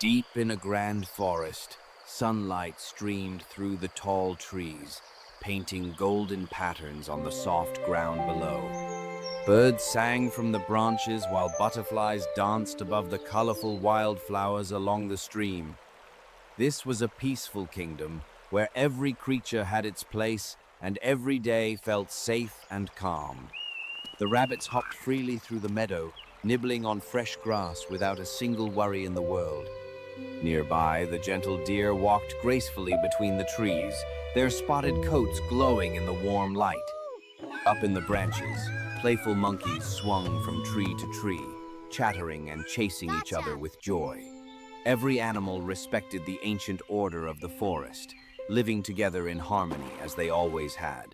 Deep in a grand forest, sunlight streamed through the tall trees, painting golden patterns on the soft ground below. Birds sang from the branches while butterflies danced above the colorful wildflowers along the stream. This was a peaceful kingdom where every creature had its place and every day felt safe and calm. The rabbits hopped freely through the meadow, nibbling on fresh grass without a single worry in the world. Nearby, the gentle deer walked gracefully between the trees, their spotted coats glowing in the warm light. Up in the branches, playful monkeys swung from tree to tree, chattering and chasing each other with joy. Every animal respected the ancient order of the forest, living together in harmony as they always had.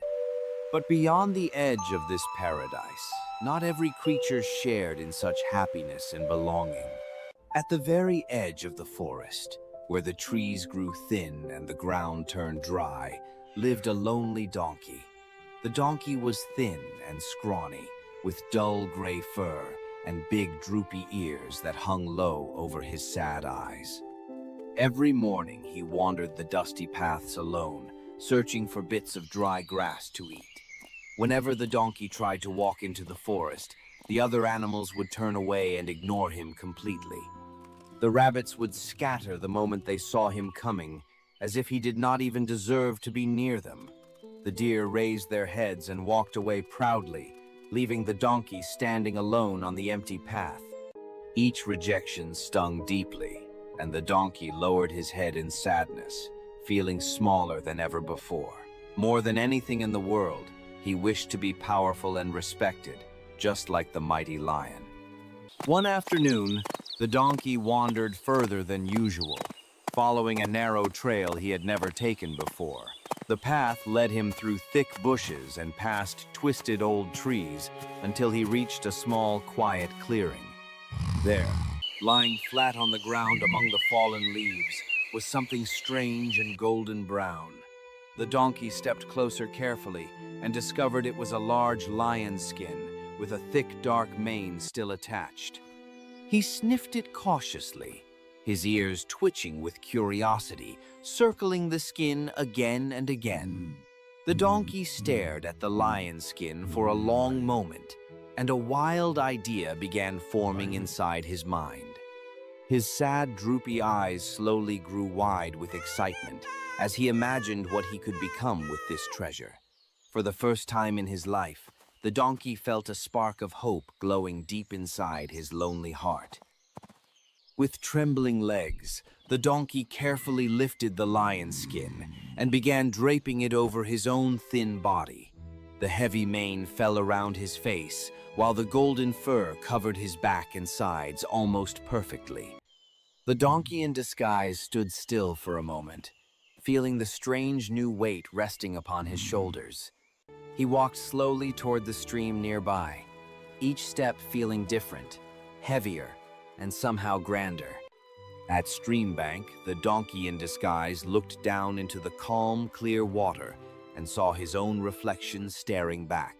But beyond the edge of this paradise, not every creature shared in such happiness and belonging. At the very edge of the forest, where the trees grew thin and the ground turned dry, lived a lonely donkey. The donkey was thin and scrawny, with dull gray fur and big droopy ears that hung low over his sad eyes. Every morning he wandered the dusty paths alone, searching for bits of dry grass to eat. Whenever the donkey tried to walk into the forest, the other animals would turn away and ignore him completely. The rabbits would scatter the moment they saw him coming, as if he did not even deserve to be near them. The deer raised their heads and walked away proudly, leaving the donkey standing alone on the empty path. Each rejection stung deeply, and the donkey lowered his head in sadness, feeling smaller than ever before. More than anything in the world, he wished to be powerful and respected, just like the mighty lion. One afternoon, the donkey wandered further than usual, following a narrow trail he had never taken before. The path led him through thick bushes and past twisted old trees until he reached a small, quiet clearing. There, lying flat on the ground among the fallen leaves, was something strange and golden brown. The donkey stepped closer carefully and discovered it was a large lion's skin with a thick, dark mane still attached. He sniffed it cautiously, his ears twitching with curiosity, circling the skin again and again. The donkey stared at the lion skin for a long moment, and a wild idea began forming inside his mind. His sad, droopy eyes slowly grew wide with excitement as he imagined what he could become with this treasure. For the first time in his life, the donkey felt a spark of hope glowing deep inside his lonely heart. With trembling legs, the donkey carefully lifted the lion's skin and began draping it over his own thin body. The heavy mane fell around his face, while the golden fur covered his back and sides almost perfectly. The donkey in disguise stood still for a moment, feeling the strange new weight resting upon his shoulders. He walked slowly toward the stream nearby, each step feeling different, heavier, and somehow grander. At stream bank, the donkey in disguise looked down into the calm, clear water and saw his own reflection staring back.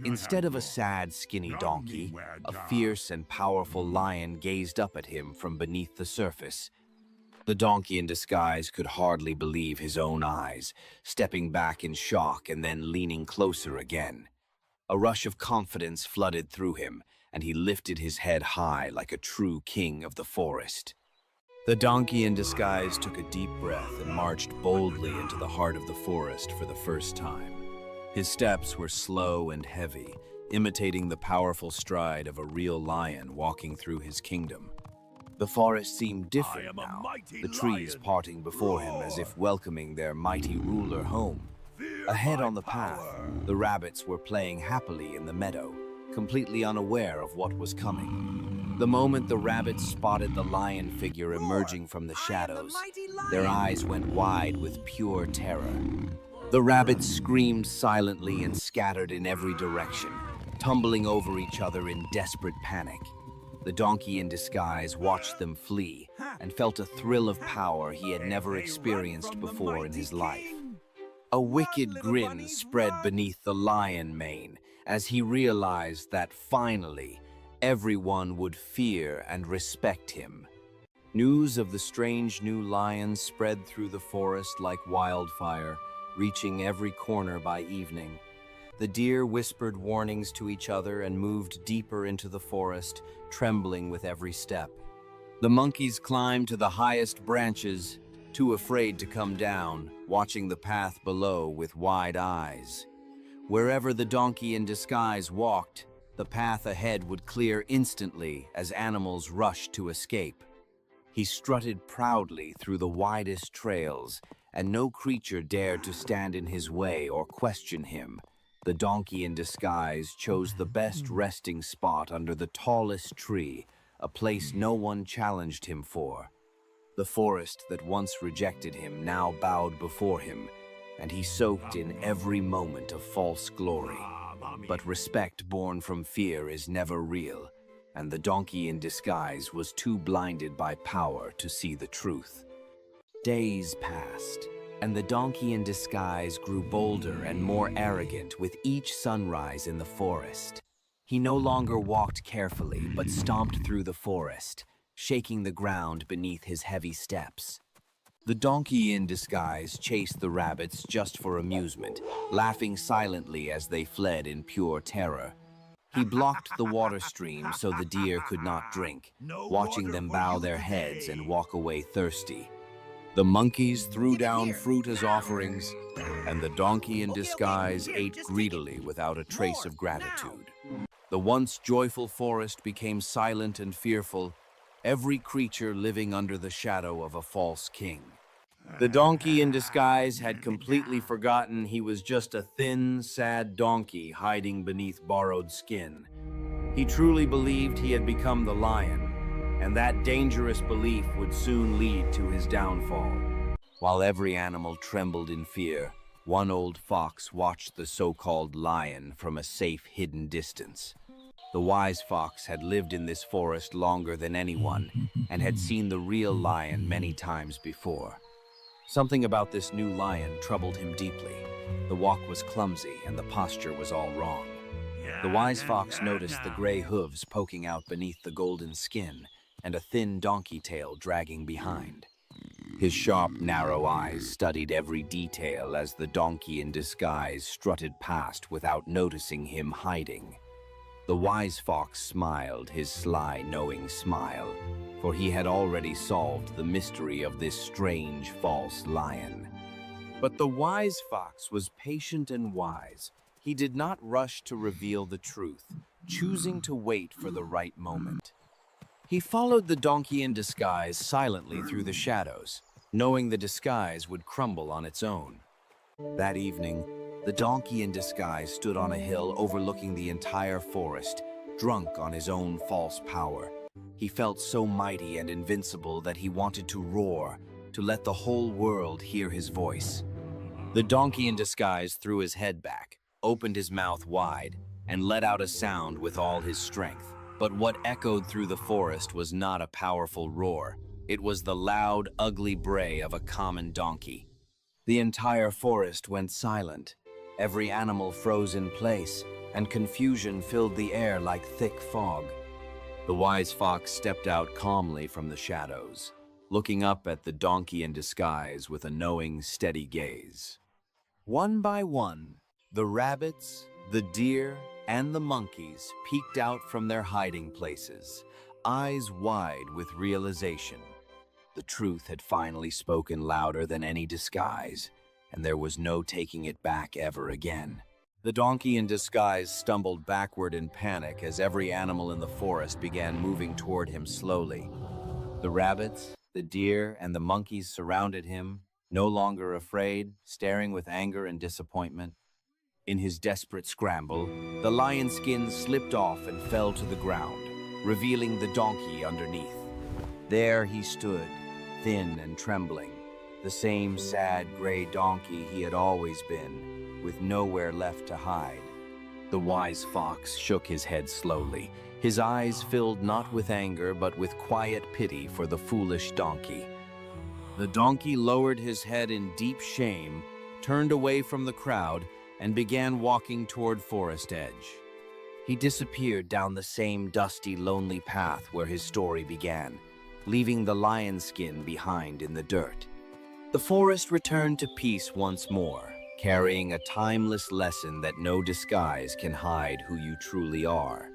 Instead of a sad, skinny donkey, a fierce and powerful lion gazed up at him from beneath the surface. The donkey in disguise could hardly believe his own eyes, stepping back in shock and then leaning closer again. A rush of confidence flooded through him, and he lifted his head high like a true king of the forest. The donkey in disguise took a deep breath and marched boldly into the heart of the forest for the first time. His steps were slow and heavy, imitating the powerful stride of a real lion walking through his kingdom. The forest seemed different now, the trees parting before him as if welcoming their mighty ruler home. Ahead on the path, the rabbits were playing happily in the meadow, completely unaware of what was coming. The moment the rabbits spotted the lion figure emerging from the shadows, their eyes went wide with pure terror. The rabbits screamed silently and scattered in every direction, tumbling over each other in desperate panic. The donkey in disguise watched them flee and felt a thrill of power he had never experienced before in his life. A wicked grin spread beneath the lion mane as he realized that finally everyone would fear and respect him. News of the strange new lion spread through the forest like wildfire, reaching every corner by evening. The deer whispered warnings to each other and moved deeper into the forest, trembling with every step. The monkeys climbed to the highest branches, too afraid to come down, watching the path below with wide eyes. Wherever the donkey in disguise walked, the path ahead would clear instantly as animals rushed to escape. He strutted proudly through the widest trails, and no creature dared to stand in his way or question him. The donkey in disguise chose the best resting spot under the tallest tree, a place no one challenged him for. The forest that once rejected him now bowed before him, and he soaked in every moment of false glory. But respect born from fear is never real, and the donkey in disguise was too blinded by power to see the truth. Days passed, and the donkey in disguise grew bolder and more arrogant with each sunrise in the forest. He no longer walked carefully, but stomped through the forest, shaking the ground beneath his heavy steps. The donkey in disguise chased the rabbits just for amusement, laughing silently as they fled in pure terror. He blocked the water stream so the deer could not drink, watching them bow their heads and walk away thirsty. The monkeys threw down fruit as offerings, and the donkey in disguise ate greedily without a trace of gratitude. The once joyful forest became silent and fearful, every creature living under the shadow of a false king. The donkey in disguise had completely forgotten he was just a thin, sad donkey hiding beneath borrowed skin. He truly believed he had become the lion, and that dangerous belief would soon lead to his downfall. While every animal trembled in fear, one old fox watched the so-called lion from a safe, hidden distance. The wise fox had lived in this forest longer than anyone and had seen the real lion many times before. Something about this new lion troubled him deeply. The walk was clumsy and the posture was all wrong. The wise fox noticed the gray hooves poking out beneath the golden skin and a thin donkey tail dragging behind. His sharp, narrow eyes studied every detail as the donkey in disguise strutted past without noticing him hiding. The wise fox smiled his sly, knowing smile, for he had already solved the mystery of this strange, false lion. But the wise fox was patient and wise. He did not rush to reveal the truth, choosing to wait for the right moment. He followed the donkey in disguise silently through the shadows, knowing the disguise would crumble on its own. That evening, the donkey in disguise stood on a hill overlooking the entire forest, drunk on his own false power. He felt so mighty and invincible that he wanted to roar, to let the whole world hear his voice. The donkey in disguise threw his head back, opened his mouth wide, and let out a sound with all his strength. But what echoed through the forest was not a powerful roar. It was the loud, ugly bray of a common donkey. The entire forest went silent. Every animal froze in place, and confusion filled the air like thick fog. The wise fox stepped out calmly from the shadows, looking up at the donkey in disguise with a knowing, steady gaze. One by one, the rabbits, the deer, and the monkeys peeked out from their hiding places, eyes wide with realization. The truth had finally spoken louder than any disguise, and there was no taking it back ever again. The donkey in disguise stumbled backward in panic as every animal in the forest began moving toward him slowly. The rabbits, the deer, and the monkeys surrounded him, no longer afraid, staring with anger and disappointment. In his desperate scramble, the lion's skin slipped off and fell to the ground, revealing the donkey underneath. There he stood, thin and trembling, the same sad gray donkey he had always been, with nowhere left to hide. The wise fox shook his head slowly, his eyes filled not with anger but with quiet pity for the foolish donkey. The donkey lowered his head in deep shame, turned away from the crowd, and began walking toward Forest Edge. He disappeared down the same dusty, lonely path where his story began, leaving the lion skin behind in the dirt. The forest returned to peace once more, carrying a timeless lesson that no disguise can hide who you truly are.